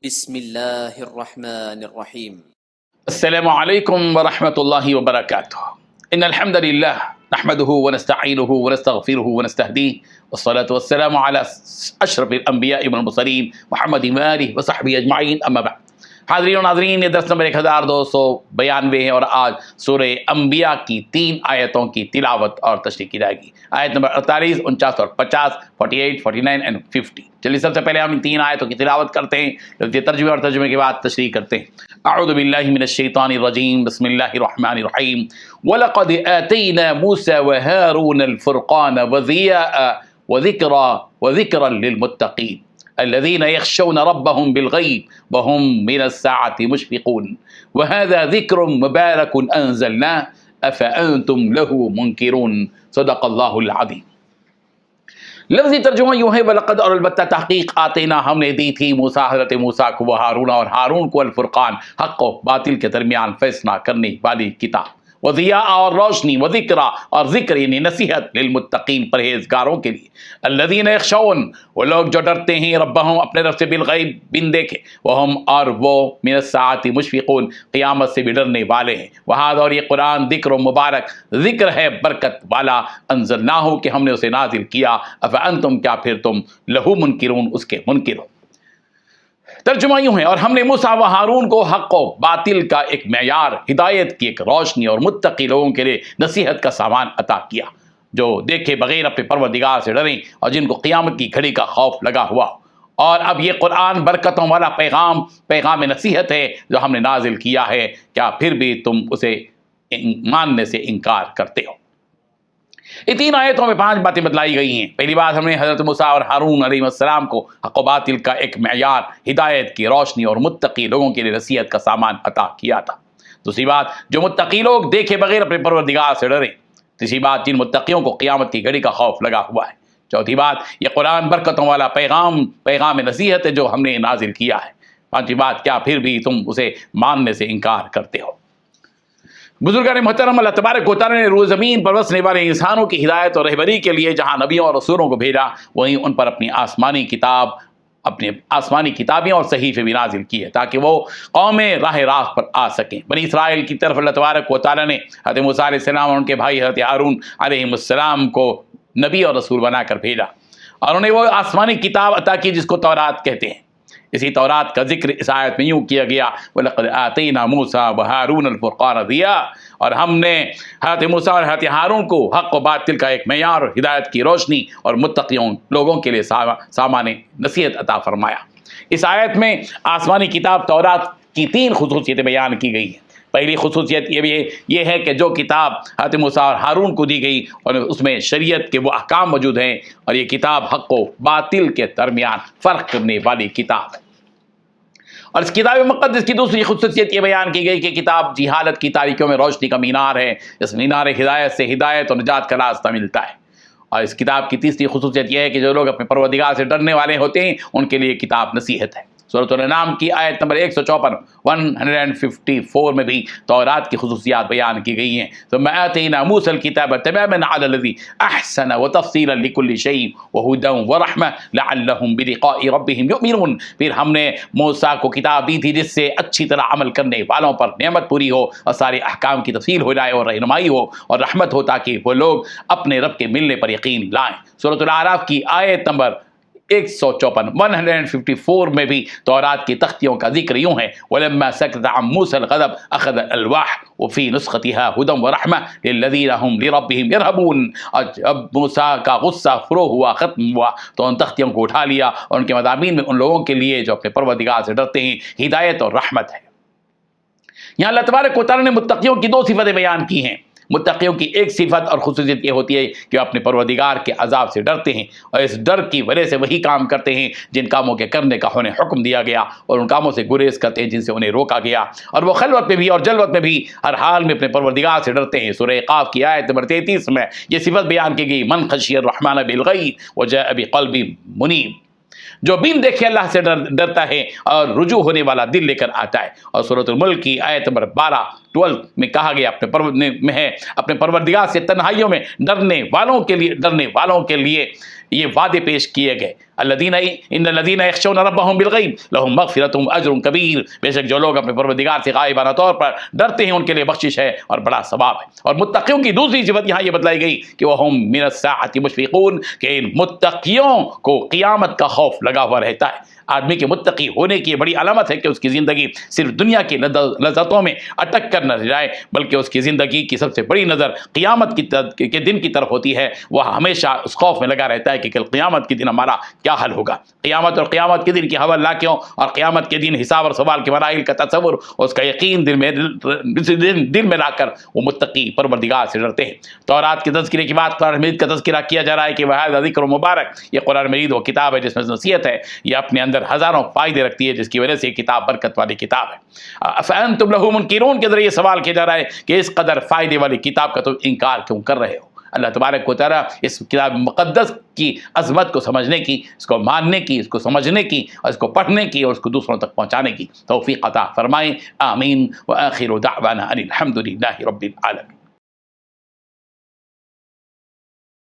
بسم اللہ الرحمن الرحیم۔ السلام علیکم ورحمۃ اللہ وبرکاتہ۔ ان الحمد للہ نحمده ونستعینه ونستغفره ونستهدیه والصلاة والسلام على اشرف الانبیاء والمرسلین محمد وآلہ وصحبہ اجمعین، اما بعد۔ حاضرین و ناظرین، یہ درس نمبر 1292 ہے اور آج سورہ انبیاء کی 3 آیتوں کی تلاوت اور تشریح کی جائے گی۔ آیت نمبر 48، 49 اور 50، 48، 49 اور 50۔ چلیے سب سے پہلے ہم ان 3 آیتوں کی تلاوت کرتے ہیں، پھر ترجمے اور ترجمے کے بعد تشریح کرتے ہیں۔ اعوذ باللہ من الشیطان الرجیم، بسم اللہ الرحمن الرحیم۔ وَلَقَدْ آتَيْنَا مُوسَى وَهَارُونَ الْفُرْقَانَ وَضِيَاءً وَذِكْرًا لِلْمُتَّقِينَ الذين يخشون ربهم بالغيب وهم من الساعة مشفقون وهذا ذكر مبارك أنزلناه أفأنتم له منكرون۔ صدق اللہ العظیم۔ لفظی ترجمہ یوں ہے، وَلَقَدْ، اور البتہ تحقیق، آتینا، ہم نے دی تھی، موسیٰ، حضرت موسیٰ کو، وہ ہارون، اور ہارون کو، الفرقان، حق و باطل کے درمیان فیصلہ کرنے والی کتاب، وضیاء، اور روشنی، وذکرا، اور ذکر یعنی نصیحت، للمتقین، پرہیزگاروں کے لیے، الذین یخشون، وہ لوگ جو ڈرتے ہیں، ربہم، اپنے رب سے، بالغیب، بن دیکھے، وہم، اور وہ، من الساعۃ مشفقون، قیامت سے بھی ڈرنے والے ہیں۔ وہذا، اور یہ قرآن، ذکر و مبارک، ذکر ہے برکت والا، انزلناہ، کہ ہم نے اسے نازل کیا، افانتم، کیا پھر تم، لہو منکرون، اس کے منکر ہو۔ ترجمہ یوں ہے، اور ہم نے موسیٰ و ہارون کو حق و باطل کا ایک معیار، ہدایت کی ایک روشنی، اور متقی لوگوں کے لیے نصیحت کا سامان عطا کیا، جو دیکھے بغیر اپنے پروردگار سے ڈریں اور جن کو قیامت کی گھڑی کا خوف لگا ہوا ہو۔ اور اب یہ قرآن برکتوں والا پیغام نصیحت ہے جو ہم نے نازل کیا ہے، کیا پھر بھی تم اسے ماننے سے انکار کرتے ہو؟ یہ 3 آیتوں میں 5 باتیں بتلائی گئی ہیں۔ پہلی بات، ہم نے حضرت موسیٰ اور ہارون علیہ السلام کو حق و باطل کا ایک معیار، ہدایت کی روشنی اور متقی لوگوں کے لیے نصیحت کا سامان عطا کیا تھا۔ دوسری بات، جو متقی لوگ دیکھے بغیر اپنے پروردگار سے ڈریں۔ تیسری بات، جن متقیوں کو قیامت کی گھڑی کا خوف لگا ہوا ہے۔ چوتھی بات، یہ قرآن برکتوں والا پیغام نصیحت ہے جو ہم نے نازل کیا ہے۔ پانچویں بات، کیا پھر بھی تم اسے ماننے سے انکار کرتے ہو؟ بزرگان محترم، اللہ تبارک و تعالیٰ نے روز زمین پر بسنے والے انسانوں کی ہدایت اور رہبری کے لیے جہاں نبیوں اور رسولوں کو بھیجا، وہیں ان پر اپنی آسمانی کتابیں اور صحیفے بھی نازل کیے تاکہ وہ قومیں راہ راست پر آ سکیں۔ بنی اسرائیل کی طرف اللہ تبارک و تعالیٰ نے حضرت موسیٰ علیہ السلام اور ان کے بھائی حضرت ہارون علیہ السلام کو نبی اور رسول بنا کر بھیجا، اور انہیں وہ آسمانی کتاب عطا کی جس کو تورات کہتے ہیں۔ اسی تورات کا ذکر اس آیت میں یوں کیا گیا، وَلَقَدْ آتَيْنَا مُوسَى وَهَارُونَ الْفُرْقَانَ ضِيَاءً، اور ہم نے حضرت موسیٰ اور حضرت ہارون کو حق و باطل کا ایک معیار، ہدایت کی روشنی اور متقیوں لوگوں کے لیے سامان نصیحت عطا فرمایا۔ اس آیت میں آسمانی کتاب تورات کی 3 خصوصیتیں بیان کی گئی ہیں۔ پہلی خصوصیت یہ ہے کہ جو کتاب حضرت موسیٰ اور ہارون کو دی گئی اور اس میں شریعت کے وہ احکام موجود ہیں، اور یہ کتاب حق و باطل کے درمیان فرق کرنے والی کتاب ہے۔ اور اس کتاب مقدس کی دوسری خصوصیت یہ بیان کی گئی کہ کتاب جہالت کی تاریکیوں میں روشنی کا مینار ہے، اس مینار ہدایت سے ہدایت اور نجات کا راستہ ملتا ہے۔ اور اس کتاب کی تیسری خصوصیت یہ ہے کہ جو لوگ اپنے پروردگار سے ڈرنے والے ہوتے ہیں ان کے لیے کتاب نصیحت ہے۔ سورۃ الانعام کی آیت نمبر 154 میں بھی تورات کی خصوصیات بیان کی گئی ہیں۔ ثم آتینا موسیٰ الکتاب تماما علی الذی احسن وتفصیلا لکل شیء وہدی ورحمۃ لعلہم بلقاء ربہم یؤمنون، پھر ہم نے موسیٰ کو کتاب دی تھی جس سے اچھی طرح عمل کرنے والوں پر نعمت پوری ہو اور سارے احکام کی تفصیل ہو جائے اور رہنمائی ہو اور رحمت ہو، تاکہ وہ لوگ اپنے رب کے ملنے پر یقین لائیں۔ سورۃ الاعراف کی آیت نمبر 154 میں بھی تورات کی تختیوں کا ذکر یوں ہے، وَلَمَّا سَكَتَ عَن مُوسَى الْغَضَبُ أَخَذَ الْأَلْوَاحَ وَفِي نُسْخَتِهَا هُدًى وَرَحْمَةً لِلَّذِينَ هُمْ لِرَبِّهِمْ يَرْهَبُونَ۔ اور جب موسیٰ کا غصہ فرو ہوا، ختم ہوا، تو ان تختیوں کو اٹھا لیا اور ان کے مضامین میں ان لوگوں کے لیے جو اپنے پروردگار سے ڈرتے ہیں ہدایت اور رحمت ہے۔ یہاں اللہ تبارک و تعالیٰ نے متقیوں کی 2 صفتیں بیان کی ہیں۔ متقیوں کی ایک صفت اور خصوصیت یہ ہوتی ہے کہ وہ اپنے پروردگار کے عذاب سے ڈرتے ہیں، اور اس ڈر کی وجہ سے وہی کام کرتے ہیں جن کاموں کے کرنے کا انہیں حکم دیا گیا، اور ان کاموں سے گریز کرتے ہیں جن سے انہیں روکا گیا، اور وہ خلوت میں بھی اور جلوت میں بھی ہر حال میں اپنے پروردگار سے ڈرتے ہیں۔ سورہ قاف کی آیت نمبر 33 میں یہ صفت بیان کی گئی، من خشی الرحمن بالغیب وجاء بقلب منیب، جو بن دیکھے اللہ سے ڈرتا ہے اور رجوع ہونے والا دل لے کر آتا ہے۔ اور سورۃ الملک کی آیت نمبر 12 12 میں کہا گیا میں ہے اپنے پروردگار سے تنہائیوں میں ڈرنے والوں کے لیے یہ وعدے پیش کیے گئے. ان الذین یخشون ربهم بالغیب لهم مغفرۃ واجر کبیر. بے شک جو لوگ اپنے پروردگار سے غائبانہ طور پر ڈرتے ہیں ان کے لیے بخشش ہے اور بڑا ثواب ہے. اور متقیوں کی دوسری صفت یہاں یہ بتلائی گئی کہ وہم من الساعۃ مشفقون، کہ ان متقیوں کو قیامت کا خوف لگا ہوا رہتا ہے. آدمی کے متقی ہونے کی بڑی علامت ہے کہ اس کی زندگی صرف دنیا کی لذتوں میں اٹک کر نہ جائے، بلکہ اس کی زندگی کی سب سے بڑی نظر قیامت کے دن کی طرف ہوتی ہے. وہ ہمیشہ اس خوف میں لگا رہتا ہے کہ کل قیامت کے دن ہمارا کیا حل ہوگا. قیامت اور قیامت کے دن کی حوالہ اور قیامت کے دن حساب اور سوال کے مراحل کا تصور اور اس کا یقین دل میں لا کر وہ متقی پروردگار سے ڈرتے ہیں. تورات کے تذکرے کے بعد قرآن مجید کا تذکرہ کیا جا رہا ہے کہ وہ ذکر مبارک، یہ قرآن مجید وہ کتاب ہے جس میں نصیحت ہے، یہ اپنے اندر ہزاروں فائدے رکھتی ہے، جس کی وجہ سے یہ کتاب برکت والی کتاب ہے. فَأَنْتُمْ لَهُ مُنْكِرُونَ کے ذریعے سوال کیا جا رہا ہے کہ اس قدر فائدے والی کتاب کا تم انکار کیوں کر رہے ہو. اللہ تبارک و تعالیٰ اس کتاب مقدس کی عظمت کو سمجھنے کی، اس کو ماننے کی، اس کو سمجھنے کی، اور اس کو پڑھنے کی اور اس کو دوسروں تک پہنچانے کی توفیق عطا فرمائیں. آمین. وآخر دعوانا ان الحمد للہ رب العالمین.